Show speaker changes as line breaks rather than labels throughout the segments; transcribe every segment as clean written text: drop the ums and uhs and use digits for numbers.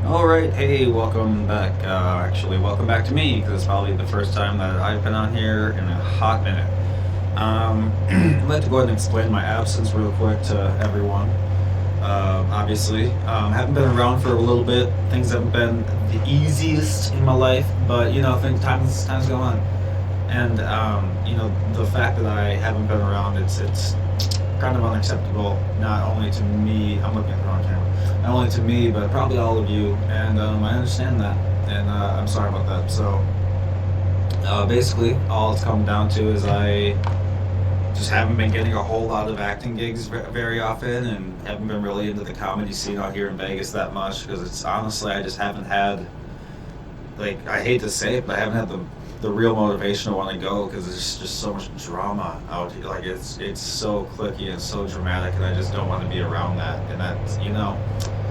Alright, hey, welcome back. Actually, welcome back to me, because it's probably the first time that I've been on here in a hot minute. I'd like to go ahead and explain my absence real quick to everyone. Obviously, haven't been around for a little bit. Things haven't been the easiest in my life, but things times go on, and the fact that I haven't been around, it's kind of unacceptable. Not only to me, I'm looking at the wrong camera. Not only to me, but probably all of you, and I understand that, and I'm sorry about that. So basically, all it's come down to is I just haven't been getting a whole lot of acting gigs very often, and haven't been really into the comedy scene out here in Vegas that much, because it's honestly, I just haven't had, like, I hate to say it, but I haven't had the real motivation to want to go, because there's just so much drama out here. Like, it's so clicky and so dramatic, and I just don't want to be around that. And that's,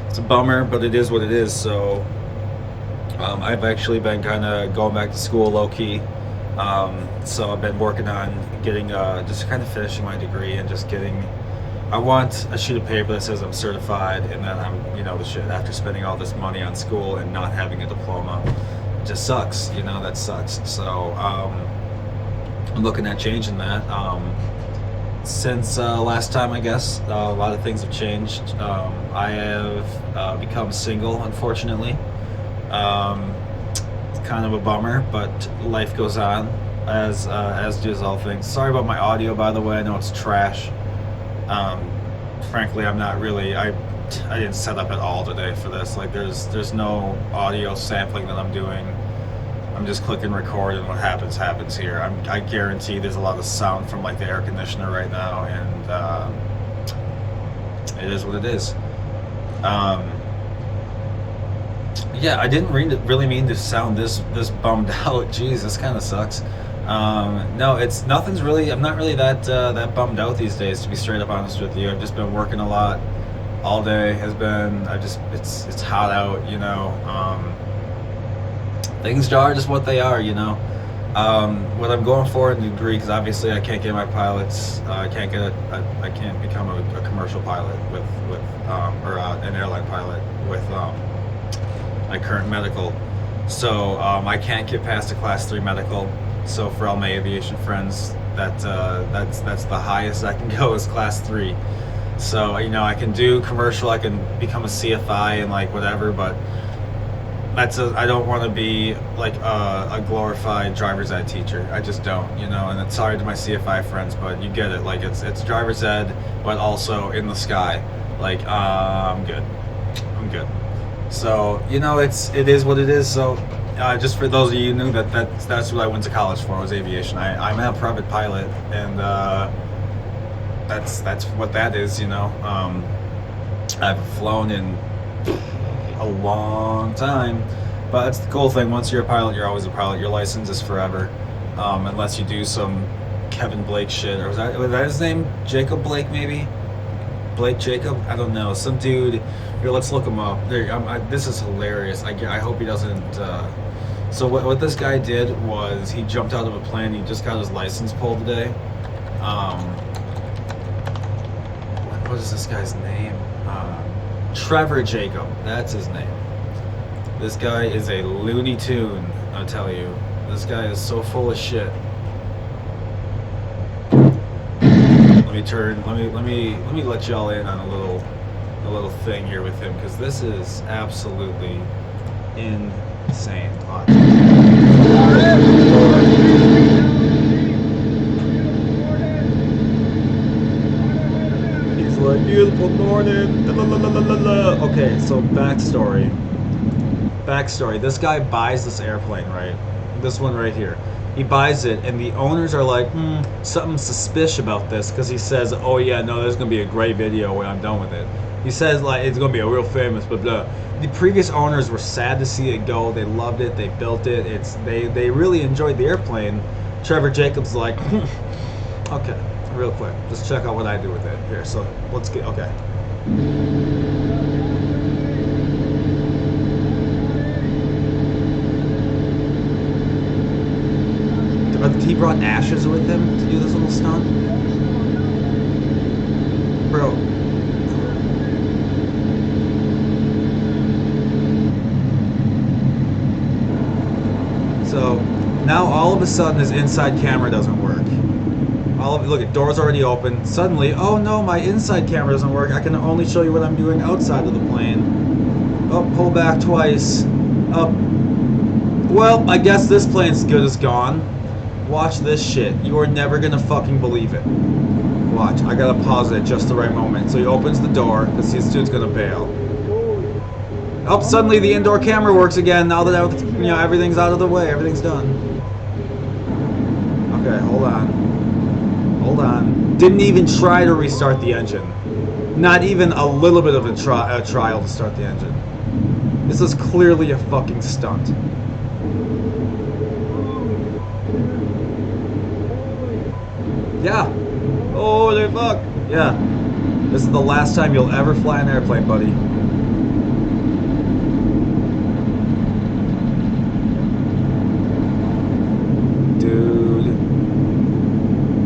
it's a bummer, but it is what it is. So I've actually been kind of going back to school low key. So I've been working on getting, just kind of finishing my degree, and just getting. I want a sheet of paper that says I'm certified, and that I'm, the shit. After spending all this money on school and not having a diploma, it just sucks. That sucks. So I'm looking at changing that. Since last time, I guess a lot of things have changed. I have become single, unfortunately. It's kind of a bummer, but life goes on, as does all things. Sorry about my audio, by the way. I know it's trash. Um, Frankly, I'm not really. I didn't set up at all today for this. Like, there's no audio sampling that I'm doing. I'm just clicking record, and what happens here. I guarantee there's a lot of sound from, like, the air conditioner right now, and it is what it is. Um, yeah, I didn't really mean to sound this bummed out. Jeez, this kind of sucks. No, it's nothing's really. I'm not really that bummed out these days, to be straight up honest with you. I've just been working a lot all day. Has been. It's hot out. Things are just what they are. What I'm going for in the degree, because obviously I can't get my pilots. I can't get I can't become a commercial pilot with or an airline pilot with my current medical. So I can't get past a class 3 medical. So for all my aviation friends, that's the highest I can go, is class 3. So I can do commercial, I can become a CFI and, like, whatever, but I don't want to be like a glorified driver's ed teacher. I just don't, and it's sorry to my CFI friends, but you get it. Like, it's driver's ed, but also in the sky. Like, I'm good. I'm good. So it is what it is. So just for those of you who knew, that's what I went to college for, was aviation. I'm a private pilot, and that's what that is. I've flown in a long time, but that's the cool thing. Once you're a pilot, you're always a pilot. Your license is forever, unless you do some Kevin Blake shit. Or was that his name? Jacob Blake, maybe? Blake Jacob? I don't know. Some dude. Here, let's look him up. This is hilarious. I hope he doesn't. So what this guy did was, he jumped out of a plane. He just got his license pulled today. What is this guy's name? Trevor Jacob. That's his name. This guy is a Looney Tune, I tell you. This guy is so full of shit. Let me let y'all in on a little thing here with him, because this is absolutely insane. He's like, beautiful morning. La, la, la, la, la, la. Okay, so backstory. This guy buys this airplane, right? This one right here. He buys it, and the owners are like, something suspicious about this, because he says, oh yeah, no, there's gonna be a great video when I'm done with it. He says, like, it's gonna be a real famous, blah blah. The previous owners were sad to see it go. They loved it. They built it. They really enjoyed the airplane. Trevor Jacobs like, okay, real quick, just check out what I do with it here. So let's get okay. He brought ashes with him to do this little stunt? Bro. So now all of a sudden his inside camera doesn't work. Look at doors already open. Suddenly, oh no, my inside camera doesn't work. I can only show you what I'm doing outside of the plane. Oh, pull back twice. Up. Well, I guess this plane's good as gone. Watch this shit. You are never gonna fucking believe it. Watch. I gotta pause it at just the right moment. So he opens the door because this dude's gonna bail. Oh, suddenly the indoor camera works again. Now that everything's out of the way, everything's done. Okay, hold on. Hold on. Didn't even try to restart the engine. Not even a little bit of a trial to start the engine. This is clearly a fucking stunt. Yeah. Holy fuck. Yeah. This is the last time you'll ever fly an airplane, buddy.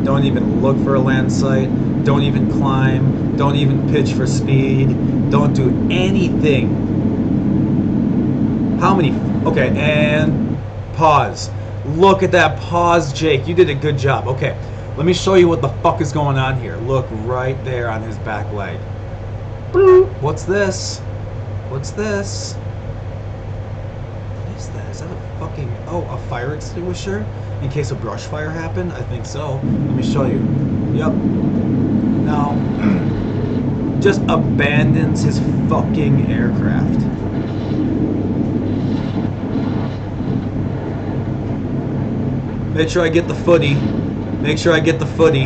Don't even look for a land site. Don't even climb. Don't even pitch for speed. Don't do anything. How many? Okay, and pause. Look at that pause, Jake. You did a good job. Okay, let me show you what the fuck is going on here. Look right there on his back leg. What's this? What's this? What is that? Is that a fucking... Oh, a fire extinguisher? In case a brush fire happened? I think so. Let me show you. Yep. Now, just abandons his fucking aircraft. Make sure I get the footy. Make sure I get the footy.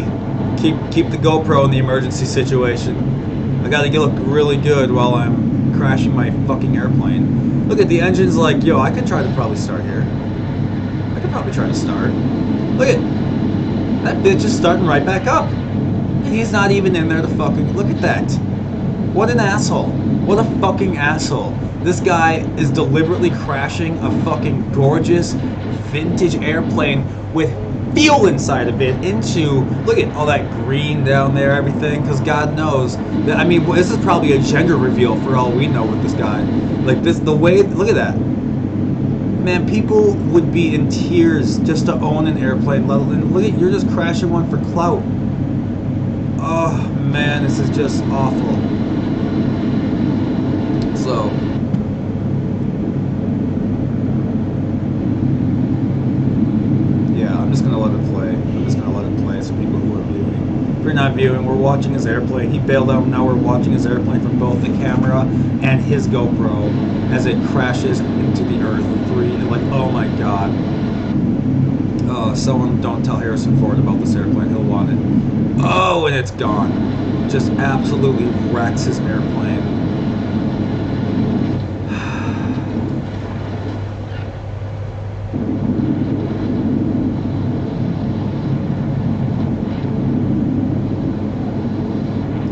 Keep the GoPro in the emergency situation. I gotta look really good while I'm crashing my fucking airplane. Look at the engine's like, yo, I could try to probably start here. I could probably try to start. Look at that bitch is starting right back up. He's not even in there to fucking look at that. What an asshole. What a fucking asshole. This guy is deliberately crashing a fucking gorgeous vintage airplane with fuel inside of it into, look at all that green down there, everything, because God knows that, I mean, this is probably a gender reveal for all we know with this guy. Like this, the way, look at that. Man, people would be in tears just to own an airplane, let alone, look at, you're just crashing one for clout. Oh man, this is just awful. So, yeah, I'm just gonna let it play. I'm just gonna let it play so people who are viewing. If you're not viewing, we're watching his airplane. He bailed out, now we're watching his airplane from both the camera and his GoPro as it crashes into the earth. Like, oh my god. Oh, someone don't tell Harrison Ford about this airplane, he'll want it. Oh, and it's gone. Just absolutely wrecks his airplane.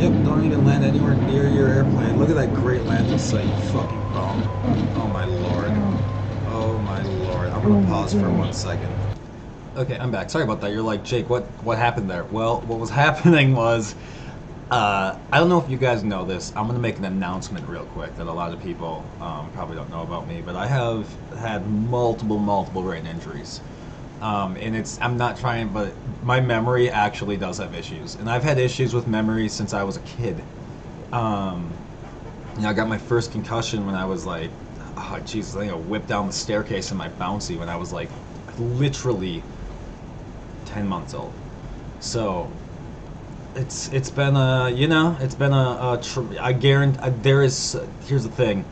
Yep, don't even land anywhere near your airplane. Look at that great landing site, you fucking bum. Oh my lord. Oh my lord. I'm gonna pause for 1 second. Okay, I'm back. Sorry about that. You're like, Jake, what happened there? Well, what was happening was, I don't know if you guys know this. I'm gonna make an announcement real quick that a lot of people probably don't know about me, but I have had multiple brain injuries. And I'm not trying, but my memory actually does have issues. And I've had issues with memory since I was a kid. I got my first concussion when I was like, oh Jesus, I think I whipped down the staircase in my bouncy when I was like literally 10 months old. So it's been a, I guarantee, here's the thing,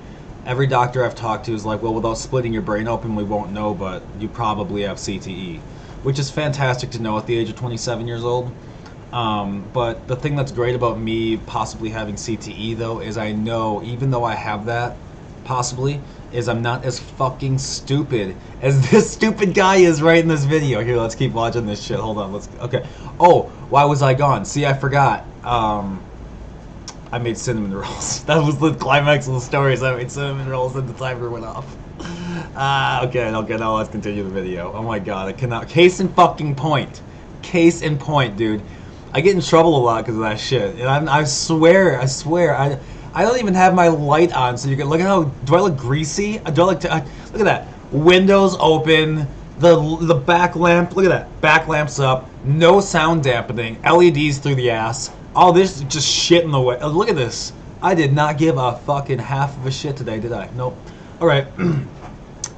every doctor I've talked to is like, well, without splitting your brain open, we won't know, but you probably have CTE, which is fantastic to know at the age of 27 years old. But the thing that's great about me possibly having CTE, though, is I know, even though I have that, possibly, is I'm not as fucking stupid as this stupid guy is right in this video. Here, let's keep watching this shit. Hold on, okay. Oh, why was I gone? See, I forgot. I made cinnamon rolls. That was the climax of the story, so I made cinnamon rolls and the timer went off. Okay, now let's continue the video. Oh my god, I cannot. Case in fucking point. Case in point, dude. I get in trouble a lot because of that shit. And I swear, I don't even have my light on, so you can look at how, do I look greasy? Do I look at that. Windows open,
The back lamp, look at that. Back lamp's up. No sound dampening. LEDs through the ass. All this just shit in the way. Oh, look at this. I did not give a fucking half of a shit today, did I? Nope. All right.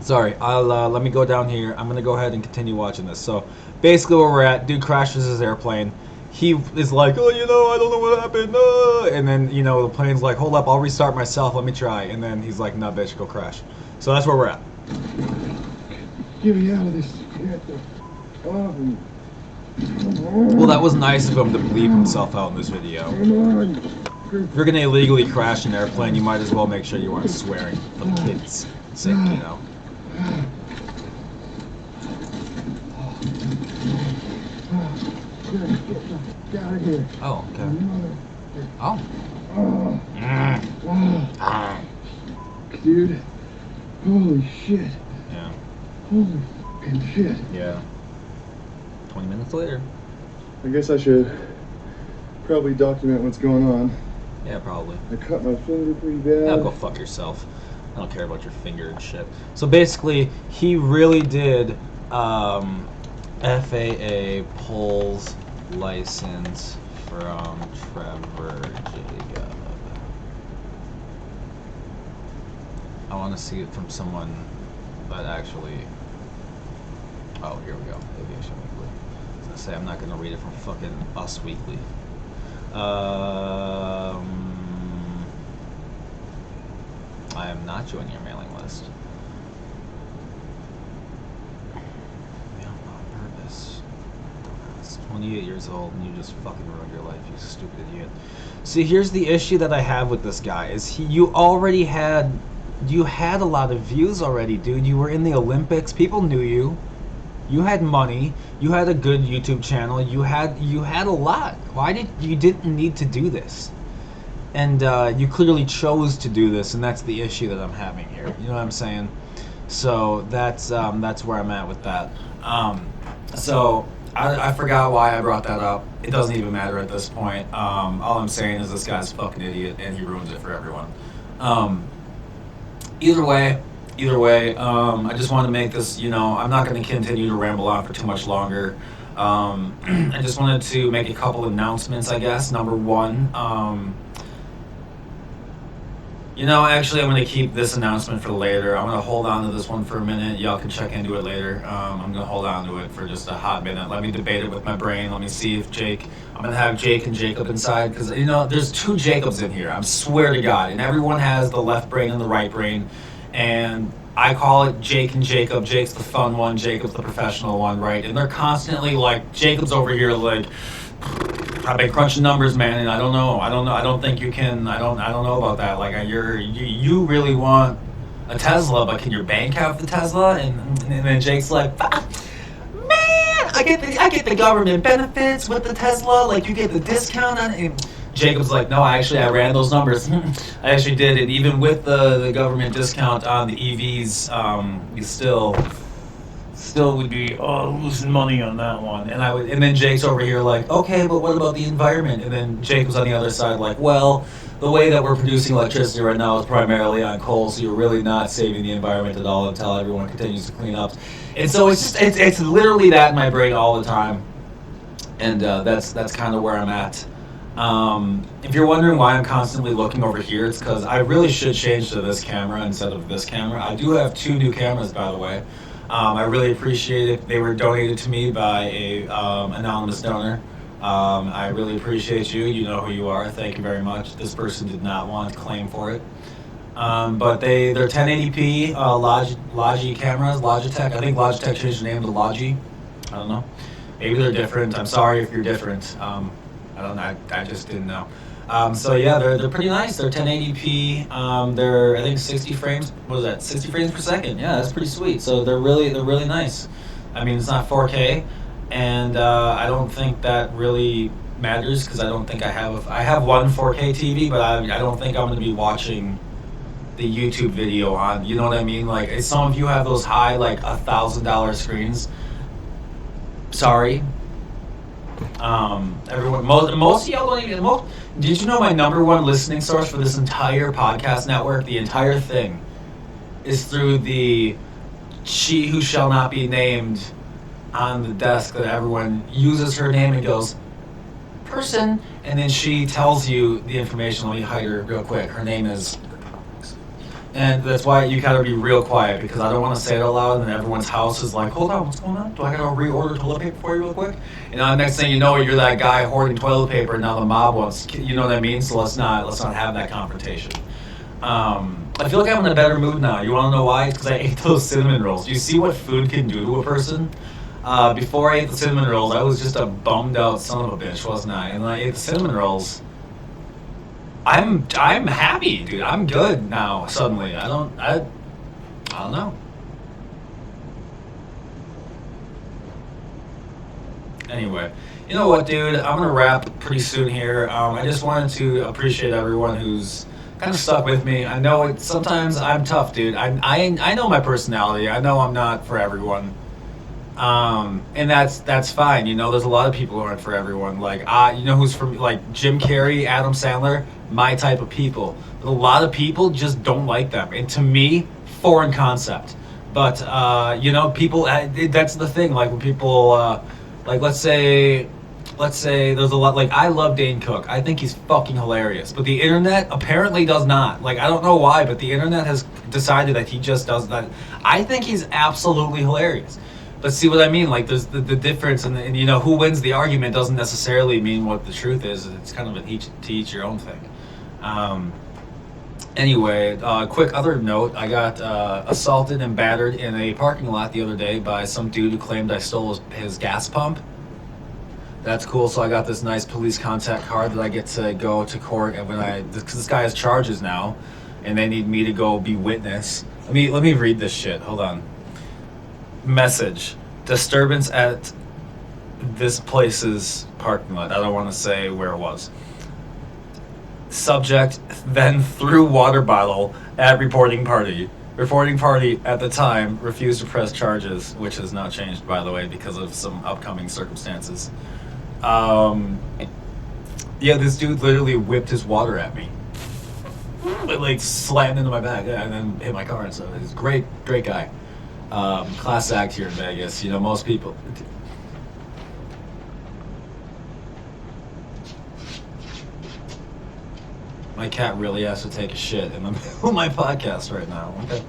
Sorry. I'll let me go down here. I'm gonna go ahead and continue watching this. So basically, where we're at, dude crashes his airplane. He is like, oh, I don't know what happened. And then, the plane's like, hold up, I'll restart myself. Let me try. And then he's like, nah, bitch, go crash. So that's where we're at.
Get me out of this. Get the fuck off me.
Well, that was nice of him to bleep himself out in this video. If you're gonna illegally crash an airplane, you might as well make sure you aren't swearing for the kids' sake,
Get out of here.
Oh, okay. Oh.
Dude, holy shit.
Yeah.
Holy fucking shit.
Yeah. 20 minutes later.
I guess I should probably document what's going on.
Yeah, probably.
I cut my finger pretty bad.
Yeah, go fuck yourself. I don't care about your finger and shit. So basically, he really did FAA pulls license from Trevor Jacob. I want to see it from someone that actually... Oh, here we go. Aviation Weekly. I was going to say, I'm not going to read it from fucking Us Weekly. I am not joining your mailing list. Mail on purpose. It's 28 years old and you just fucking ruined your life, you stupid idiot. See, here's the issue that I have with this guy, is you had a lot of views already, dude. You were in the Olympics, people knew you. You had money, you had a good YouTube channel, you had a lot. You didn't need to do this. And you clearly chose to do this, and that's the issue that I'm having here. You know what I'm saying? So that's where I'm at with that. So I forgot why I brought that up. It doesn't even matter at this point. All I'm saying is this guy's a fucking idiot, and he ruins it for everyone. Either way, I just want to make this, I'm not going to continue to ramble on for too much longer. I just wanted to make a couple announcements, I guess. Number one, actually, I'm going to keep this announcement for later. I'm going to hold on to this one for a minute. Y'all can check into it later. I'm going to hold on to it for just a hot minute. Let me debate it with my brain. Let me see if I'm going to have Jake and Jacob inside. Because, there's two Jacobs in here. I swear to God. And everyone has the left brain and the right brain. And I call it Jake and Jacob. Jake's the fun one. Jacob's the professional one, right? And they're constantly like, Jacob's over here like, I've been crunching numbers, man, and I don't know. I don't think you can. I don't know about that. Like, you really want a Tesla, but can your bank have the Tesla? And then Jake's like, man, I get the government benefits with the Tesla. Like, you get the discount on it. And Jacob's like, no, I ran those numbers. I actually did it. Even with the government discount on the EVs, you still would be losing money on that one. And then Jake's over here like, okay, but what about the environment? And then Jake was on the other side like, well, the way that we're producing electricity right now is primarily on coal, so you're really not saving the environment at all until everyone continues to clean up. And so it's literally that in my brain all the time. And that's kind of where I'm at. If you're wondering why I'm constantly looking over here, it's because I really should change to this camera instead of this camera. I do have 2 new cameras, by the way. I really appreciate it. They were donated to me by a anonymous donor. I really appreciate you. You know who you are. Thank you very much. This person did not want to claim for it. But they're 1080p Logi cameras, Logitech. I think Logitech changed the name to Logi. I don't know. Maybe they're different. I'm sorry if you're different. I don't know. I just didn't know. So yeah, they're pretty nice. They're 1080p. They're I think 60 frames. What is that? 60 frames per second. Yeah, that's pretty sweet. So they're really nice. I mean, it's not 4K, and I don't think that really matters because I don't think I have one 4K TV, but I don't think I'm going to be watching the YouTube video on. You know what I mean? Like some of you have those high like $1,000 screens. Sorry. Everyone, most of y'all don't even. Did you know my #1 listening source for this entire podcast network, the entire thing, is through the she who shall not be named on the desk that everyone uses her name and goes, person, and then she tells you the information. Let me hide her real quick. Her name is, and that's why you gotta be real quiet, because I don't want to say it out loud and everyone's house is like, hold on, what's going on? Do I gotta reorder toilet paper for you real quick? And now the next thing you know, you're that guy hoarding toilet paper, and now the mob wants, you know what I mean? So let's not have that confrontation. I feel like I'm in a better mood now. You want to know why? Because I ate those cinnamon rolls. You see what food can do to a person? Before I ate the cinnamon rolls, I was just a bummed out son of a bitch, wasn't I? And when I ate the cinnamon rolls, I'm happy, dude. I'm good now. Suddenly, I don't know. Anyway, you know what, dude? I'm gonna wrap pretty soon here. I just wanted to appreciate everyone who's kind of stuck with me. I know sometimes I'm tough, dude. I know my personality. I know I'm not for everyone. And that's fine. You know, there's a lot of people who aren't for everyone. Like, you know who's for me? Like Jim Carrey, Adam Sandler, my type of people. But a lot of people just don't like them. And to me, foreign concept. But, you know, people, that's the thing. Like when people, like let's say there's a lot, like I love Dane Cook. I think he's fucking hilarious. But the internet apparently does not. Like, I don't know why, but the internet has decided that he just does that. I think he's absolutely hilarious. But see what I mean? Like, there's the difference, and you know, who wins the argument doesn't necessarily mean what the truth is. It's kind of an each your own thing. Anyway, quick other note. I got assaulted and battered in a parking lot the other day by some dude who claimed I stole his gas pump. That's cool. So I got this nice police contact card that I get to go to court, and because this guy has charges now, and they need me to go be witness. Let me read this shit. Hold on. Message: disturbance at this place's parking lot. I don't want to say where it was. Subject then threw water bottle at reporting party. Reporting party at the time refused to press charges, which has not changed, by the way, because of some upcoming circumstances. Yeah, this dude literally whipped his water at me. It like slammed into my back, and then hit my car and stuff. He's a great guy. Class act here in Vegas. You know, most people. My cat really has to take a shit in the middle of my podcast right now. Okay,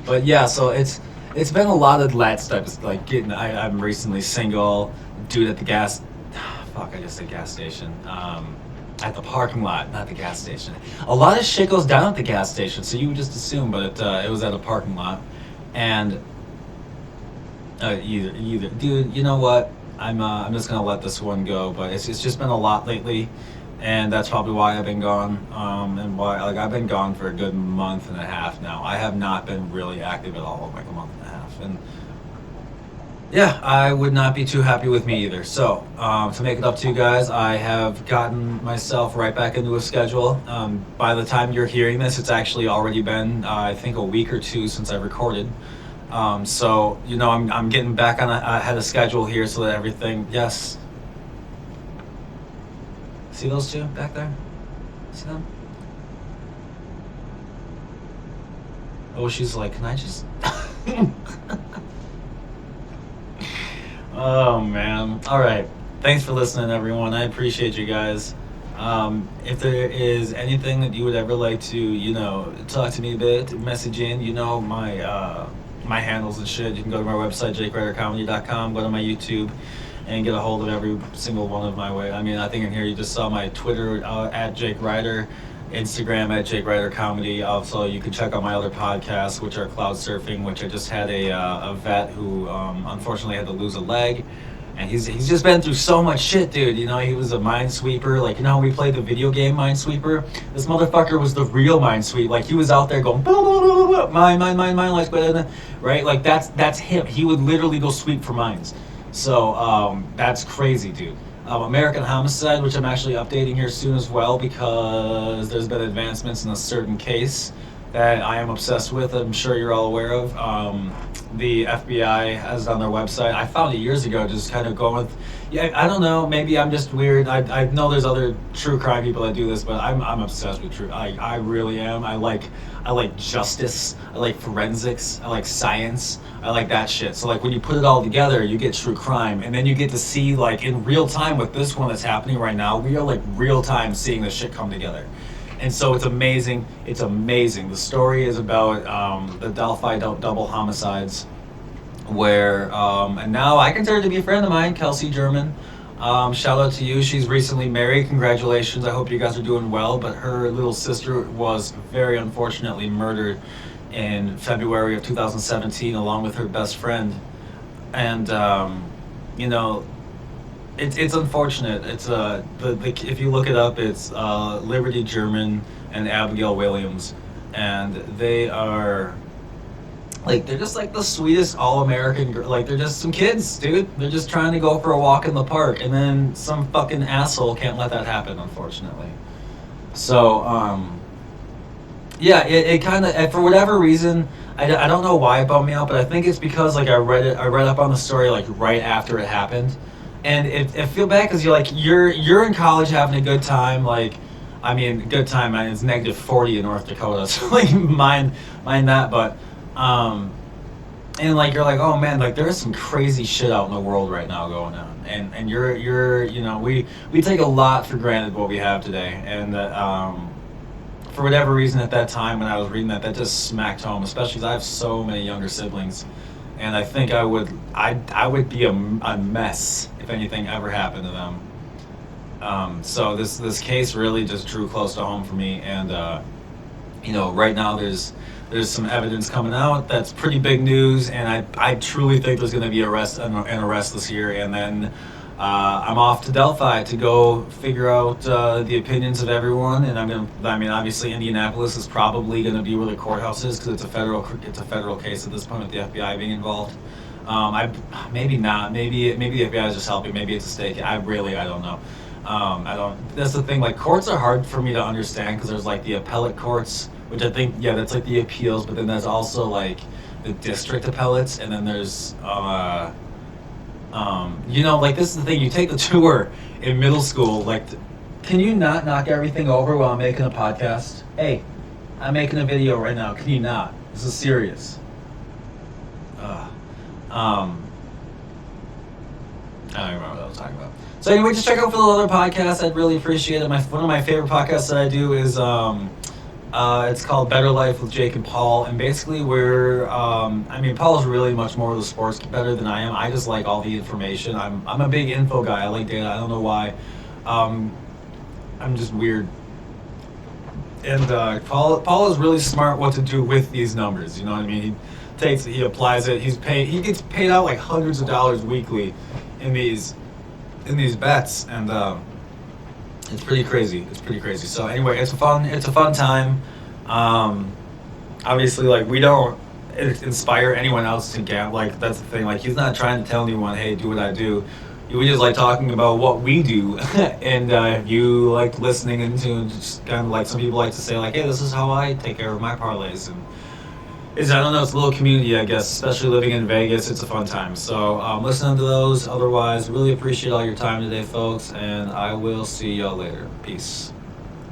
but yeah, so it's been a lot of that stuff. Like I'm recently single. Dude at the gas. Fuck, I just said gas station. At the parking lot, not the gas station. A lot of shit goes down at the gas station, so you would just assume, but it was at a parking lot. And either, dude. You know what? I'm just gonna let this one go. But it's just been a lot lately, and that's probably why I've been gone. And why I've been gone for a good month and a half now. I have not been really active at all, like a month and a half. And yeah, I would not be too happy with me either. So to make it up to you guys, I have gotten myself right back into a schedule. By the time you're hearing this, it's actually already been I think a week or two since I recorded. So you know, I'm getting back on I had a schedule here so that everything. Yes. See those two back there? See them? Oh, she's like, can I just? Oh man. All right. Thanks for listening, everyone. I appreciate you guys. If there is anything that you would ever like to, you know, talk to me a bit, message in, you know, my handles and shit. You can go to my website, jakeridercomedy.com, go to my YouTube, and get a hold of every single one of my way. I mean, I think in here you just saw my Twitter at Jake Rider, Instagram at Jake Rider Comedy. Also, you can check out my other podcasts, which are Cloud Surfing, which I just had a vet who unfortunately had to lose a leg. And he's just been through so much shit, dude. You know, he was a Minesweeper. Like, you know how we played the video game Minesweeper? This motherfucker was the real Minesweeper. Like, he was out there going, blah, blah, blah, blah, mine, like, blah, blah, right? Like, that's him. He would literally go sweep for mines. So, that's crazy, dude. American Homicide, which I'm actually updating here soon as well, because there's been advancements in a certain case that I am obsessed with. I'm sure you're all aware of. the FBI has on their website. I found it years ago, just kind of going with, yeah, I don't know, maybe I'm just weird. I know there's other true crime people that do this, but I'm obsessed with true. I really am. I like justice. I like forensics. I like science. I like that shit. So like when you put it all together, you get true crime, and then you get to see like in real time with this one that's happening right now. We are like real time seeing this shit come together. And so it's amazing. It's amazing. The story is about the Delphi double homicides, where and now I consider her to be a friend of mine, Kelsey German. Shout out to you. She's recently married. Congratulations. I hope you guys are doing well. But her little sister was very unfortunately murdered in February of 2017, along with her best friend. And you know, it's unfortunate. It's if you look it up, it's Liberty German and Abigail Williams, and they are like they're just like the sweetest all-American like they're just some kids, dude. They're just trying to go for a walk in the park, and then some fucking asshole can't let that happen, unfortunately. So yeah, it kind of for whatever reason. I don't know why it bummed me out, but I think it's because like I read up on the story like right after it happened. And I feel bad because you're in college having a good time. Like, I mean, good time. Man, it's -40 in North Dakota, so like mind that. But and like you're like, oh man, like there's some crazy shit out in the world right now going on. And you're you know we take a lot for granted what we have today. And for whatever reason at that time when I was reading that just smacked home, especially because I have so many younger siblings. And I think I would be a mess if anything ever happened to them. So this case really just drew close to home for me. And you know, right now there's some evidence coming out that's pretty big news, and I truly think there's going to be an arrest this year. And then I'm off to Delphi to go figure out the opinions of everyone. And I mean, obviously Indianapolis is probably going to be where the courthouse is because it's a federal case at this point with the FBI being involved. Maybe not. Maybe the FBI is just helping. Maybe it's a stake. I don't know. That's the thing. Like courts are hard for me to understand because there's like the appellate courts, which I think that's like the appeals, but then there's also like the district appellates, and then there's you know, like this is the thing, you take the tour in middle school, like, can you not knock everything over while I'm making a podcast? Hey, I'm making a video right now, can you not? This is serious. I don't remember what I was talking about. So anyway, just check out for the other podcasts, I'd really appreciate it. One of my favorite podcasts that I do is, it's called Better Life with Jake and Paul, and basically I mean, Paul's really much more of the sports better than I am. I just like all the information. I'm a big info guy. I like data. I don't know why. I'm just weird. And Paul is really smart what to do with these numbers. You know what I mean? He applies it. He gets paid out like hundreds of dollars weekly in these bets, and it's pretty crazy. So anyway, it's a fun time. Obviously, like we don't inspire anyone else to gamble. Like that's the thing. Like he's not trying to tell anyone, hey, do what I do. We just like talking about what we do, and if you like listening into just kind of like some people like to say like, hey, this is how I take care of my parlays, and I don't know, it's a little community, I guess, especially living in Vegas. It's a fun time. So listening to those. Otherwise, really appreciate all your time today, folks, and I will see y'all later. Peace.